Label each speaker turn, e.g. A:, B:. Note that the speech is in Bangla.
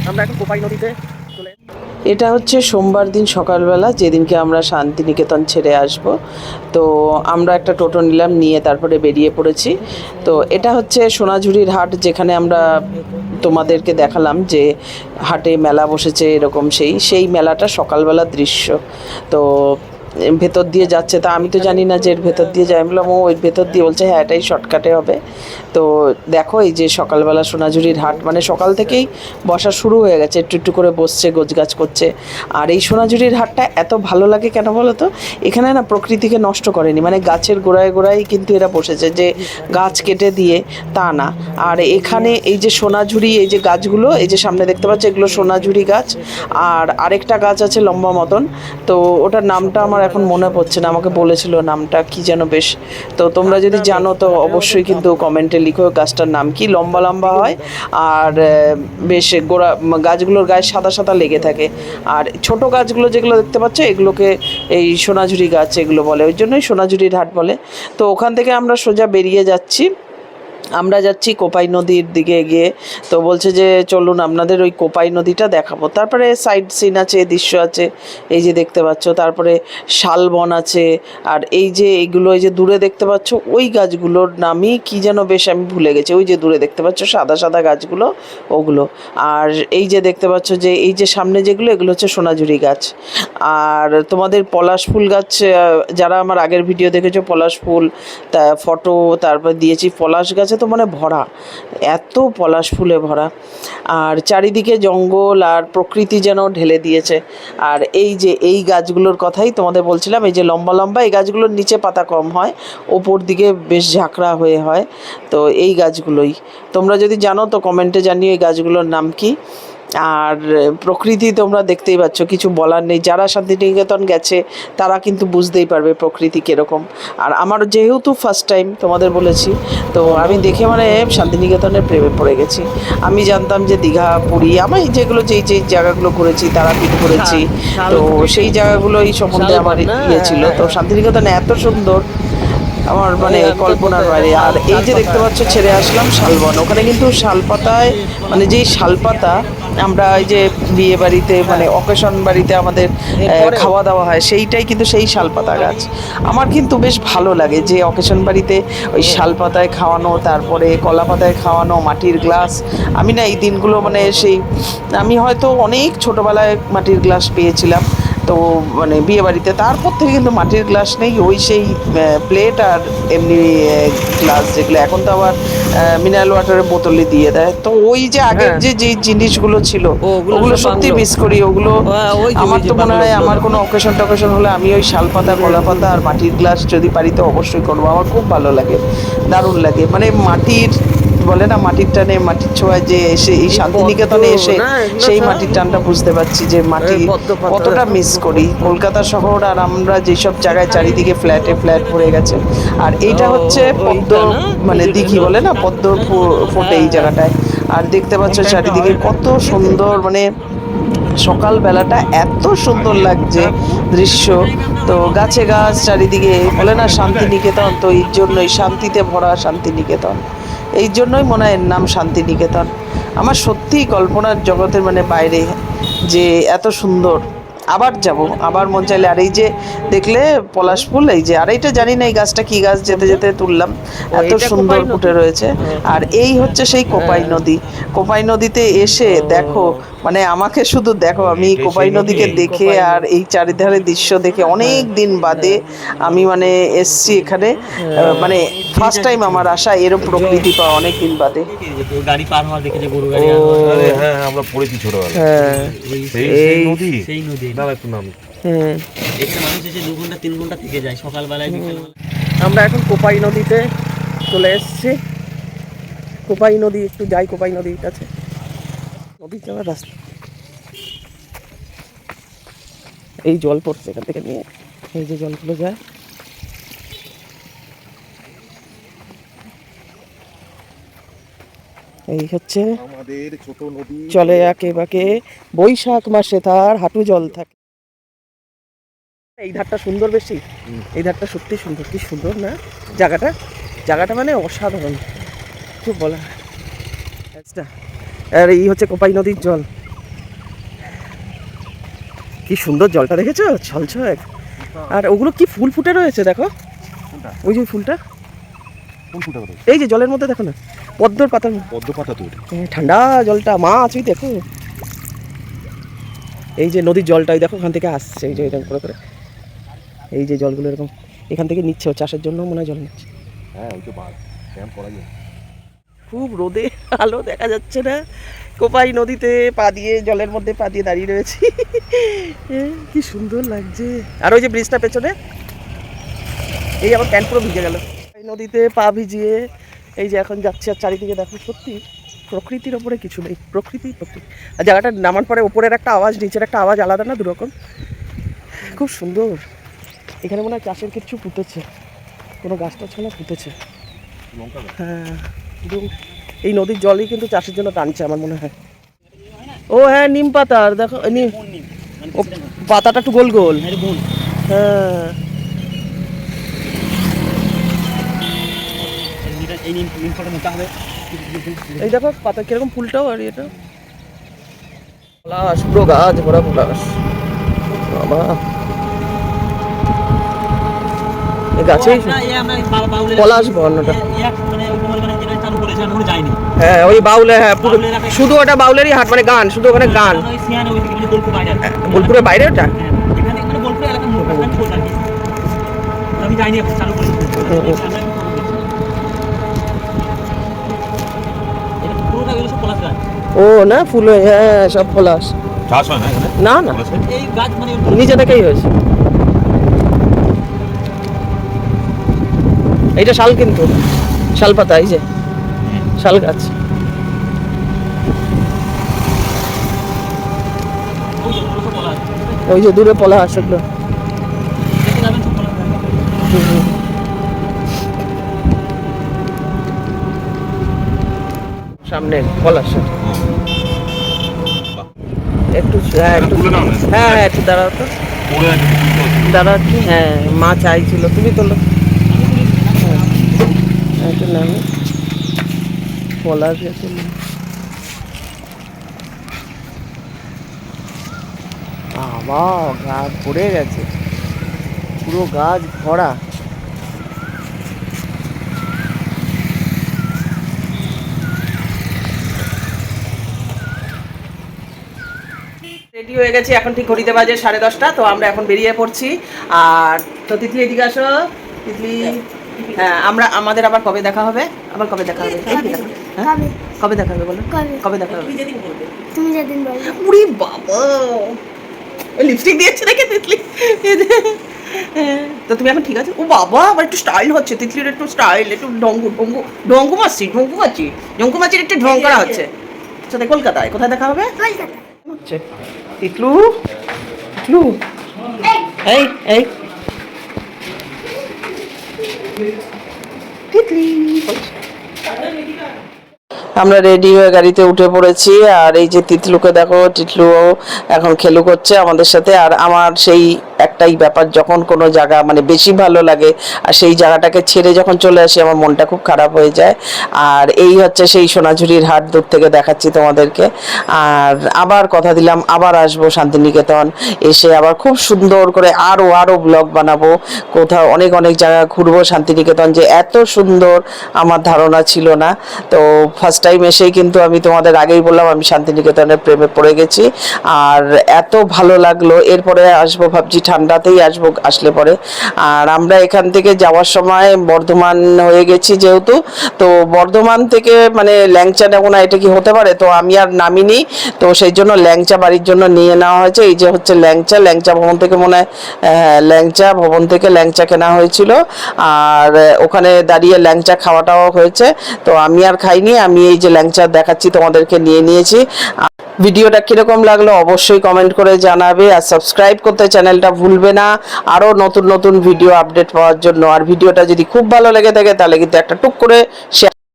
A: আমরা এখন কোপাই নদীতে চলে। এটা হচ্ছে সোমবার দিন সকালবেলা, যেদিনকে আমরা শান্তিনিকেতন ছেড়ে আসব। তো আমরা একটা টোটো নিলাম, নিয়ে তারপরে বেরিয়ে পড়েছি। তো এটা হচ্ছে সোনাঝুরির হাট, যেখানে আমরা তোমাদেরকে দেখালাম যে হাটে মেলা বসেছে এরকম, সেই মেলাটা সকালবেলার দৃশ্য। তো ভেতর দিয়ে যাচ্ছে, তা আমি তো জানি না যে এর ভেতর দিয়ে যায়, বললাম ও এর ভেতর দিয়ে, বলছে হ্যাঁ এটাই শর্টকাটে হবে। তো দেখো এই যে সকালবেলা সোনাঝুরির হাট, মানে সকাল থেকেই বসা শুরু হয়ে গেছে, একটু একটু করে বসছে, গোছগাছ করছে। আর এই সোনাঝুরির হাটটা এত ভালো লাগে কেন বলো তো, এখানে না প্রকৃতিকে নষ্ট করেনি, মানে গাছের গোড়ায় গোড়ায় কিন্তু এরা বসেছে, যে গাছ কেটে দিয়ে তা না। আর এখানে এই যে সোনাঝুরি, এই যে গাছগুলো, এই যে সামনে দেখতে পাচ্ছ, এগুলো সোনাঝুরি গাছ। আর আরেকটা গাছ আছে লম্বা মতন, তো ওটার নামটা আমার এখন মনে পড়ছে না, আমাকে বলেছিল নামটা কি যেন বেশ। তো তোমরা যদি জানো তো অবশ্যই কিন্তু কমেন্টে লিখো গাছটার নাম কি। লম্বা লম্বা হয় আর বেশ গোড়া, গাছগুলোর গায়ে সাদা সাদা লেগে থাকে। আর ছোট গাছগুলো যেগুলো দেখতে পাচ্ছ, এগুলোকে এই সোনাঝুরি গাছ এগুলো বলে, ওই জন্যই সোনাঝুরির হাট বলে। তো ওখান থেকে আমরা সোজা বেরিয়ে যাচ্ছি, আমরা যাচ্ছি কোপাই নদীর দিকে এগিয়ে। তো বলছে যে চলুন আপনাদের ওই কোপাই নদীটা দেখাবো। তারপরে সাইড সিন আছে, দৃশ্য আছে, এই যে দেখতে পাচ্ছ। তারপরে শালবন আছে। আর এই যে এইগুলো, এই যে দূরে দেখতে পাচ্ছ, ওই গাছগুলোর নামই কি যেন বেশ আমি ভুলে গেছি। ওই যে দূরে দেখতে পাচ্ছ সাদা সাদা গাছগুলো, ওগুলো। আর এই যে দেখতে পাচ্ছ যে এই যে সামনে যেগুলো, এগুলো হচ্ছে সোনাঝুরি গাছ। আর তোমাদের পলাশ ফুল গাছ, যারা আমার আগের ভিডিও দেখেছো, পলাশ ফুল তা ফটো তারপর দিয়েছি, পলাশ গাছে তো মানে ভরা, এত পলাশ ফুলে ভরা। আর চারিদিকে জঙ্গল আর প্রকৃতি যেন ঢেলে দিয়েছে। আর এই যে এই গাছগুলোর কথাই তোমাদের বলছিলাম, এই যে লম্বা লম্বা, এই গাছগুলোর নিচে পাতা কম হয়, ওপর দিকে বেশ ঝাঁকড়া হয়ে হয়। তো এই গাছগুলোই, তোমরা যদি জানো তো কমেন্টে জানিও এই গাছগুলোর নাম কি। আর প্রকৃতি তোমরা দেখতেই পাচ্ছ, কিছু বলার নেই। যারা শান্তিনিকেতন গেছে তারা কিন্তু বুঝতেই পারবে প্রকৃতি কীরকম। আর আমার যেহেতু ফার্স্ট টাইম তোমাদের বলেছি, তো আমি দেখে মানে শান্তিনিকেতনের প্রেমে পড়ে গেছি। আমি জানতাম যে দীঘা, পুরী, আমি যেগুলো যেই যেই জায়গাগুলো ঘুরেছি, তারাপীঠ ঘুরেছি, তো সেই জায়গাগুলোই সম্বন্ধে আমার ইয়ে ছিল। তো শান্তিনিকেতন এত সুন্দর, আমার মানে কল্পনার বাইরে। আর এই যে দেখতে পাচ্ছ ছেড়ে আসলাম শালবন, ওখানে কিন্তু শালপাতায়, মানে যেই শালপাতা আমরা এই যে বিয়ে বাড়িতে, মানে অকেশন বাড়িতে আমাদের খাওয়া দাওয়া হয়, সেইটাই কিন্তু সেই শালপাতা গাছ। আমার কিন্তু বেশ ভালো লাগে যে অকেশন বাড়িতে ওই শালপাতায় খাওয়ানো, তারপরে কলা পাতায় খাওয়ানো, মাটির গ্লাস। আমি না এই দিনগুলো মানে সেই, আমি হয়তো অনেক ছোটোবেলায় মাটির গ্লাস পেয়েছিলাম, তো মানে বিয়ে বাড়িতে, তারপর থেকে কিন্তু মাটির গ্লাস নেই, ওই সেই প্লেট আর এমনি গ্লাস, যেগুলো এখন তো আবার মিনারেল ওয়াটারের বোতলে দিয়ে দেয়। তো ওই যে আগের যে যে জিনিসগুলো ছিল, ওগুলো সত্যি মিস করি। ওগুলো আমার তো মনে হয় আমার কোনো অকেশন টকেশন হলে আমি ওই শালপাতা, কলা পাতা আর মাটির গ্লাস যদি পারি তো অবশ্যই করবো। আমার খুব ভালো লাগে, দারুণ লাগে। মানে মাটির, বলে না মাটির টানে, মাটির ছোঁয়ায় যে এসে এই শান্তিনিকেতনে এসে সেই মাটির টানটা বুঝতে পারছি, যে মাটি কতটা মিস করি। কলকাতা শহর আর আমরা যেসব জায়গায় চারিদিকে ফ্ল্যাটে ফ্ল্যাট ভরে গেছে। আর এইটা হচ্ছে পদ্ম, মানে দিঘি বলে না, পদ্ম ফোটে এই জায়গাটায়। আর দেখতে পাচ্ছ চারিদিকে কত সুন্দর, মানে সকালবেলাটা এত সুন্দর লাগছে দৃশ্য। তো গাছে গাছ চারিদিকে, বলে না শান্তিনিকেতন, তো এই জন্যই শান্তিতে ভরা শান্তিনিকেতন, এই জন্যই মনে হয় এর নাম শান্তিনিকেতন। আমার সত্যিই কল্পনার জগতের মানে বাইরে যে এত সুন্দর। আবার যাব, আবার মন চাইলে। আর এই যে দেখলে পলাশ ফুল, এই যে, আর এইটা জানি না এই গাছটা কি গাছ, যেতে যেতে তুললাম, এত সুন্দর ফুটে রয়েছে। আর এই হচ্ছে সেই কোপাই নদী। কোপাই নদীতে এসে দেখো, মানে আমাকে শুধু দেখো, আমি কোপাই নদীকে দেখে আর এই চারিধারে দৃশ্য দেখে অনেক দিন বাদে আমি মানে এসছি এখানে, মানে ফার্স্ট টাইম আমার আসা, এরকম প্রকৃতি পাওয়া অনেক দিন বাদে।
B: গাড়ি পার হওয়া দেখেছে, গরু গাড়ি।
C: হ্যাঁ আমরা পড়েছি ছোটবেলায়।
A: হ্যাঁ
C: সেই নদী,
B: সেই নদী
C: দাঁড়া একটু নাম।
A: হ্যাঁ,
B: এখানে মানুষ এসে 2 ঘন্টা 3 ঘন্টা থেকে যায়, সকালবেলায় বিকেলবেলা।
A: আমরা এখন কোপাই নদীতে চলে এসেছি। কোপাই নদী, একটু যাই কোপাই নদীর কাছে। নদীর যাওয়ার রাস্তা, এই জল পড়ছে এখান থেকে নিয়ে, এই যে জলগুলো যায়। এই হচ্ছে
C: আমাদের ছোট নদী,
A: চলে একে বাকে, বৈশাখ মাসে তার হাঁটু জল থাকে। এই ধারটা সুন্দর বেশি, এই ধারটা সত্যি সুন্দর, কি সুন্দর না জায়গাটা, জায়গাটা মানে অসাধারণ, খুব বলা। আর এই হচ্ছে কোপাই নদীর জল, কি সুন্দর জলটা দেখেছো, ছলছল। আর ওগুলো কি ফুল ফুটে রয়েছে দেখো, ওই যে ফুলটা,
C: কোন ফুলটা কথা?
A: এই যে জলের মধ্যে দেখো না, পদ্মর পাতা।
C: পদ্ম পাতা তো এটা।
A: ঠান্ডা জলটা, মাছ ওই দেখো, এই যে নদীর জলটা ওই দেখো ওখান থেকে আসছে, এই যে এরকম করে করে, এই যে জলগুলো এরকম এখান থেকে নিচ্ছে, ও চাষের জন্য মনে হয় জল নিচ্ছে।
C: হ্যাঁ ওই তো বাঘ ক্যাম্প করা যায়।
A: খুব রোদে আলো দেখা যাচ্ছে না, কোপাই নদীতে পা দিয়ে, জলের মধ্যে পা দিয়ে দাঁড়িয়ে রয়েছি। কি সুন্দর লাগছে। আর ওই যে ব্রিজটা পেছনে, এই আমার প্যান্ট পুরো ভিজে গেল এই নদীতে পা ভিজিয়ে। এই যে এখন যাচ্ছে, আর চারিদিকে দেখো, সত্যি প্রকৃতির ওপরে কিছু নেই, প্রকৃতি। আর জায়গাটা নামার পরে ওপরের একটা আওয়াজ, নিচের একটা আওয়াজ আলাদা না, দুরকম, খুব সুন্দর। এখানে মনে হয় চাষের কিছু পুঁতেছে, কোনো গাছ টাছ না পুঁতেছে। হ্যাঁ, একদম এই নদীর জলই কিন্তু চাষের জন্য টানছে আমার মনে হয়। ও হ্যাঁ, নিম পাতার দেখো, নিম, ও পাতাটা একটু গোল গোল। হ্যাঁ, এই দেখো পাতা কিরকম, ফুলটাও আর এটা পলাশ, পুরো গাছ ভরা পলাশ। বাবা, এই গাছেই পলাশ বন ওটা। হ্যাঁ ওই বাউলে, হ্যাঁ পুরো শুধু ওটা বাউলেরই হাট, মানে গান, শুধু ওখানে গান। বোলপুরের বাইরে ওটা।
B: আমি যাইনি, চালু করেছি।
A: ও না ফুল, হ্যাঁ সব পলাশ।
C: চাষ হয় না এখানে?
A: না না,
B: এই গাছ মানে
A: নিচে থেকেই হয়েছে। এইটা শাল, কিন্তু শাল পাতা, এই যে শাল গাছ। ওই যে দূরে পলাশ, সেগুলো সামনে পলাশ। একটু হ্যাঁ, একটু হ্যাঁ হ্যাঁ, একটু দাঁড়াও তো, দাঁড়াও একটু। হ্যাঁ মা চাইছিল, তুমি তোলো। হ্যাঁ একটু নামে পলাশ গেছে। বাবা, গাছ ভরে গেছে, পুরো গাছ ভরা। রেডি হয়ে গেছি, এখন ঠিক ঘড়িতে বাজে 10:30। তো আমরা এখন বেরিয়ে পড়ছি। আর তো তিতলি এদিকে আসো, তিতলি। হ্যাঁ, আমাদের আবার কবে দেখা হবে, আবার কবে দেখা হবে, হ্যাঁ কবে দেখা হবে বলো, কবে দেখা হবে?
D: তুমি যেদিন বলবে।
A: উরি বাবা, লিপস্টিক দিয়েছে দেখে তিতলি। তো তুমি এখন ঠিক আছে? ও বাবা, আবার একটু স্টাইল হচ্ছে তিতলির, একটু স্টাইল, একটু ডঙ্গু মাছির একটু ঢং করা হচ্ছে। সাথে কলকাতায় কোথায় দেখা হবে?
D: কলকাতা।
A: হচ্ছে তিতলু, তিতলু, এই এই তিতলি। আমরা রেডি হয়ে গাড়িতে উঠে পড়েছি। আর এই যে তিতলুকে দেখো, তিতলুও এখন খেলু করছে আমাদের সাথে। আর আমার সেই একটাই ব্যাপার, যখন কোনো জায়গা মানে বেশি ভালো লাগে আর সেই জায়গাটাকে ছেড়ে যখন চলে আসি, আমার মনটা খুব খারাপ হয়ে যায়। আর এই হচ্ছে সেই সোনাঝুরির হাট, দূর থেকে দেখাচ্ছি তোমাদেরকে। আর আবার কথা দিলাম, আবার আসবো শান্তিনিকেতন, এসে আবার খুব সুন্দর করে আরও ব্লগ বানাবো, কোথাও অনেক অনেক জায়গা ঘুরবো। শান্তিনিকেতন যে এত সুন্দর আমার ধারণা ছিল না। তো ফার্স্ট টাইম এসেই কিন্তু আমি তোমাদের আগেই বললাম, আমি শান্তিনিকেতনের প্রেমে পড়ে গেছি। আর এত ভালো লাগলো, এরপরে আসবো ভাবছি, ঠান্ডাতেই আসবো আসলে পরে। আর আমরা এখান থেকে যাওয়ার সময় বর্ধমান হয়ে গেছি যেহেতু, তো বর্ধমান থেকে মানে ল্যাংচা নেবো না, এটা কি হতে পারে? তো আমি আর নামিনি, তো সেই জন্য ল্যাংচা বাড়ির জন্য নিয়ে নেওয়া হয়েছে। এই যে হচ্ছে ল্যাংচা ভবন থেকে, মনে হয় ল্যাংচা ভবন থেকে ল্যাংচা কেনা হয়েছিল। আর ওখানে দাঁড়িয়ে ল্যাংচা খাওয়াটাও হয়েছে। তো আমি আর খাইনি, আমি এই যে ল্যাংচা দেখাচ্ছি তোমাদেরকে, নিয়ে নিয়েছি। ভিডিওটা কিরকম লাগলো অবশ্যই কমেন্ট করে জানাবে। আর সাবস্ক্রাইব করতে চ্যানেলটা ভুলবে না, আরও নতুন নতুন ভিডিও আপডেট পাওয়ার জন্য। আর ভিডিওটা যদি খুব ভালো লেগে থাকে তাহলে কিন্তু একটা টুক করে শেয়ার